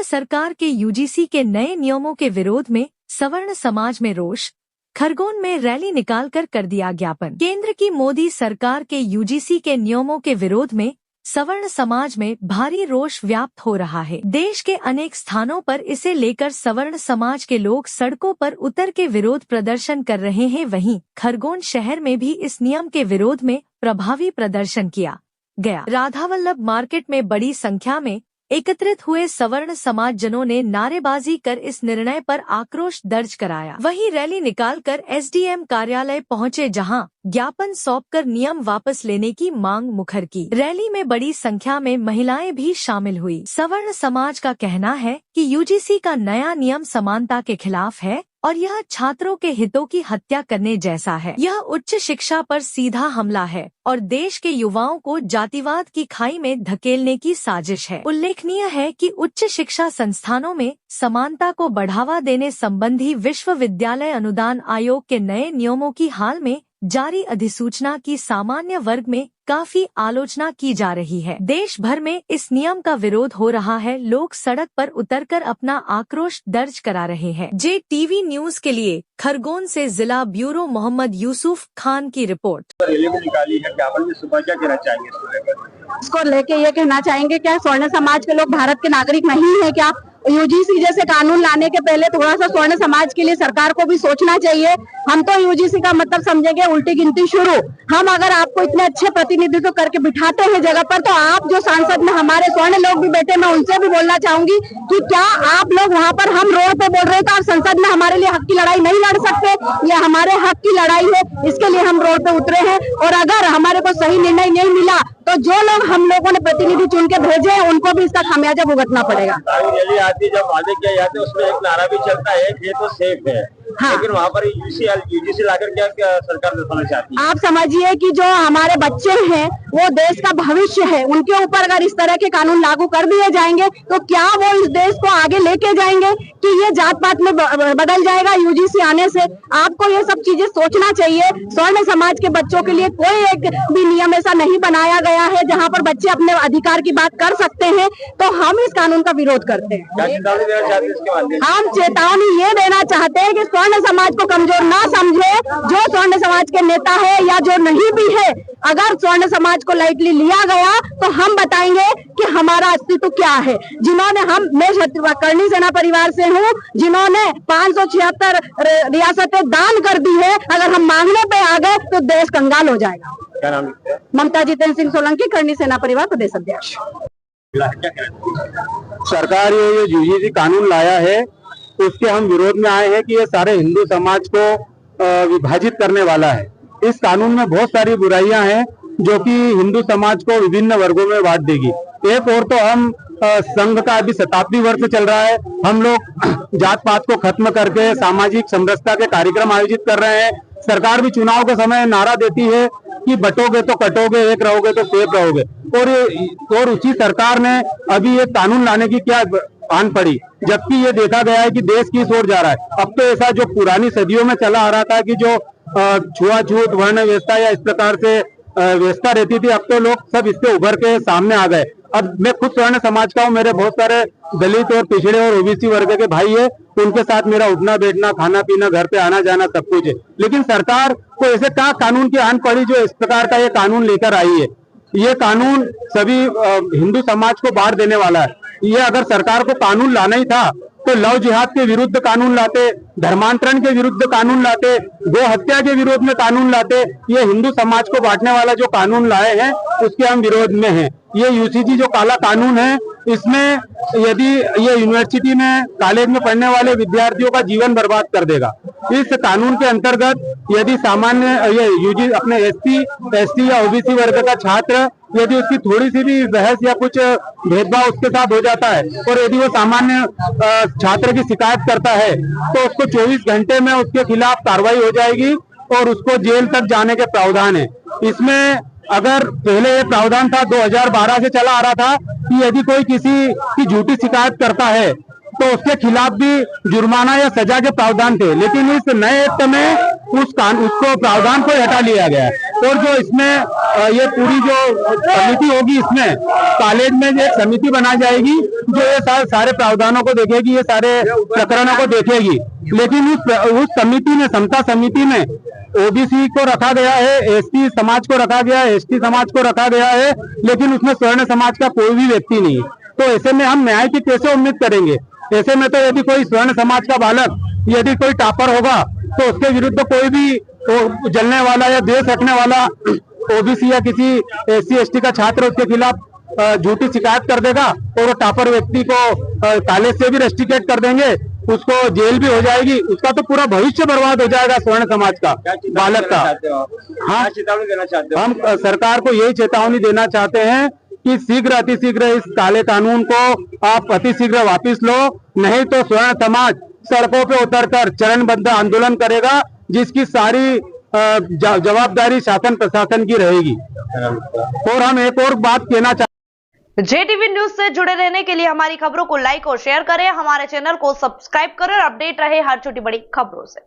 केंद्र सरकार के यूजीसी के नए नियमों के विरोध में सवर्ण समाज में रोष। खरगोन में रैली निकालकर कर दिया ज्ञापन। केंद्र की मोदी सरकार के यूजीसी के नियमों के विरोध में सवर्ण समाज में भारी रोष व्याप्त हो रहा है। देश के अनेक स्थानों पर इसे लेकर सवर्ण समाज के लोग सड़कों पर उतर के विरोध प्रदर्शन कर रहे हैं। वहीं खरगोन शहर में भी इस नियम के विरोध में प्रभावी प्रदर्शन किया गया। राधावल्लभ मार्केट में बड़ी संख्या में एकत्रित हुए सवर्ण समाज जनों ने नारेबाजी कर इस निर्णय पर आक्रोश दर्ज कराया। वहीं रैली निकालकर एसडीएम कार्यालय पहुंचे, जहां ज्ञापन सौंपकर नियम वापस लेने की मांग मुखर की। रैली में बड़ी संख्या में महिलाएं भी शामिल हुई। सवर्ण समाज का कहना है कि यूजीसी का नया नियम समानता के खिलाफ है और यह छात्रों के हितों की हत्या करने जैसा है। यह उच्च शिक्षा पर सीधा हमला है और देश के युवाओं को जातिवाद की खाई में धकेलने की साजिश है। उल्लेखनीय है कि उच्च शिक्षा संस्थानों में समानता को बढ़ावा देने संबंधी विश्वविद्यालय अनुदान आयोग के नए नियमों की हाल में जारी अधिसूचना की सामान्य वर्ग में काफी आलोचना की जा रही है। देश भर में इस नियम का विरोध हो रहा है। लोग सड़क पर उतरकर अपना आक्रोश दर्ज करा रहे हैं। JTV न्यूज के लिए खरगोन से जिला ब्यूरो मोहम्मद यूसुफ खान की रिपोर्ट। रैली भी निकाली है, ज्ञापन में सुबह क्या कहना चाहेंगे इसको लेके? ये कहना चाहेंगे क्या स्वर्ण समाज के लोग भारत के नागरिक नहीं है क्या? यूजीसी जैसे कानून लाने के पहले थोड़ा सा स्वर्ण समाज के लिए सरकार को भी सोचना चाहिए। हम तो यूजीसी का मतलब समझेंगे उल्टी गिनती शुरू। हम अगर आपको इतने अच्छे प्रतिनिधित्व करके बिठाते हैं जगह पर, तो आप जो सांसद में हमारे स्वर्ण लोग भी बैठे, मैं उनसे भी बोलना चाहूंगी कि क्या आप लोग वहाँ पर हम रोड पे बोल रहे हैं तो आप संसद में हमारे लिए हक की लड़ाई नहीं लड़ सकते? ये हमारे हक की लड़ाई है, इसके लिए हम रोड पे उतरे हैं। और अगर हमारे को सही निर्णय नहीं मिला तो जो लोग हम लोगों ने प्रतिनिधि चुन के भेजे हैं उनको भी इसका खामियाजा भुगतना पड़ेगा। जब वादे किया जाते हैं उसमें एक नारा भी चलता है कि ये तो सेफ है। हाँ। लेकिन वहाँ पर यूजीसी लाकर क्या सरकार दर्शाना चाहती है? आप समझिए कि जो हमारे बच्चे हैं वो देश का भविष्य है, उनके ऊपर अगर इस तरह के कानून लागू कर दिए जाएंगे तो क्या वो इस देश को आगे लेके जाएंगे कि ये जात पात में बदल जाएगा यूजीसी आने से? आपको ये सब चीजें सोचना चाहिए। स्वर्ण समाज के बच्चों के लिए कोई एक भी नियम ऐसा नहीं बनाया गया है जहाँ पर बच्चे अपने अधिकार की बात कर सकते हैं, तो हम इस कानून का विरोध करते हैं। हम चेतावनी ये देना चाहते हैं कि स्वर्ण समाज को कमजोर ना समझे। जो स्वर्ण समाज के नेता है या जो नहीं भी है, अगर स्वर्ण समाज को लाइटली लिया गया तो हम बताएंगे कि हमारा अस्तित्व क्या है। जिन्होंने मैं करणी सेना परिवार से हूँ, जिन्होंने 576 रियासतें दान कर दी है, अगर हम मांगने पे आ गए तो देश कंगाल हो जाएगा। क्या नाम है? ममता जितेंद्र सिंह सोलंकी, करणी सेना परिवार प्रदेश अध्यक्ष। सरकार ये यूजीसी कानून लाया है उसके हम विरोध में आए हैं कि ये सारे हिंदू समाज को विभाजित करने वाला है। इस कानून में बहुत सारी बुराइयां हैं जो कि हिंदू समाज को विभिन्न वर्गों में बांट देगी। एक और तो हम संघ का अभी 87वीं वर्ष चल रहा है, हम लोग जात पात को खत्म करके सामाजिक समरसता के कार्यक्रम आयोजित कर रहे हैं। सरकार भी चुनाव के समय नारा देती है कि बटोगे तो कटोगे, एक रहोगे तो सेफ रहोगे, और उसी सरकार ने अभी ये कानून लाने की क्या आन पड़ी, जबकि ये देखा गया है कि देश किस ओर जा रहा है। अब तो ऐसा जो पुरानी सदियों में चला आ रहा था कि जो छुआछूत वर्ण व्यवस्था या इस प्रकार से व्यवस्था रहती थी, अब तो लोग सब इससे उभर के सामने आ गए। अब मैं खुद स्वर्ण समाज का हूँ, मेरे बहुत सारे दलित और पिछड़े और ओबीसी वर्ग के भाई है, उनके साथ मेरा उठना बैठना, खाना पीना, घर पे आना जाना सब कुछ है। लेकिन सरकार को ऐसे क्या कानून की आन पड़ी जो इस प्रकार का ये कानून लेकर आई है? ये कानून सभी हिंदू समाज को बांट देने वाला है। ये अगर सरकार को कानून लाना ही था तो लव जिहाद के विरुद्ध कानून लाते, धर्मांतरण के विरुद्ध कानून लाते, गो हत्या के विरोध में कानून लाते। ये हिंदू समाज को बांटने वाला जो कानून लाए हैं उसके हम विरोध में हैं। ये यूजीसी जो काला कानून है, इसमें यदि ये यूनिवर्सिटी में कॉलेज में पढ़ने वाले विद्यार्थियों का जीवन बर्बाद कर देगा। इस कानून के अंतर्गत यदि सामान्य ये यूजी अपने एसटी या ओबीसी वर्ग का छात्र यदि उसकी थोड़ी सी भी बहस या कुछ भेदभाव उसके साथ हो जाता है और यदि वो सामान्य छात्र की शिकायत करता है तो उसको 24 घंटे में उसके खिलाफ कार्रवाई हो जाएगी और उसको जेल तक जाने के प्रावधान है। इसमें अगर पहले ये प्रावधान था 2012 से चला आ रहा था कि यदि कोई किसी की झूठी शिकायत करता है तो उसके खिलाफ भी जुर्माना या सजा के प्रावधान थे, लेकिन इस नए एक्ट में उसको प्रावधान को हटा लिया गया है। और जो इसमें ये पूरी जो समिति होगी, इसमें कॉलेज में एक समिति बनाई जाएगी जो ये सारे प्रावधानों को देखेगी, ये सारे प्रकरणों को देखेगी। लेकिन उस समिति में, समता समिति में ओबीसी को रखा गया है, एसटी समाज को रखा गया है, एसटी समाज को रखा गया है, लेकिन उसमें स्वर्ण समाज का कोई भी व्यक्ति नहीं है। तो ऐसे में हम न्याय की कैसे उम्मीद करेंगे? ऐसे में तो यदि कोई स्वर्ण समाज का बालक यदि कोई टॉपर होगा तो उसके विरुद्ध तो कोई भी जलने वाला या देश रखने वाला ओबीसी या किसी एससी एसटी का छात्र उसके खिलाफ झूठी शिकायत कर देगा और वो टॉपर व्यक्ति को कॉलेज से भी रेस्ट्रिकेट कर देंगे, उसको जेल भी हो जाएगी, उसका तो पूरा भविष्य बर्बाद हो जाएगा स्वर्ण समाज का बालक का। हाँ, चेतावनी देना चाहते हो? हम सरकार को यही चेतावनी देना चाहते हैं कि शीघ्र अतिशीघ्र इस काले कानून को आप अतिशीघ्र वापस लो, नहीं तो स्वर्ण समाज सड़कों पे उतरकर चरणबद्ध आंदोलन करेगा, जिसकी सारी जवाबदारी शासन प्रशासन की रहेगी। और हम एक और बात कहना चाहते JTV न्यूज से जुड़े रहने के लिए हमारी खबरों को लाइक और शेयर करें, हमारे चैनल को सब्सक्राइब करें और अपडेट रहे हर छोटी बड़ी खबरों से।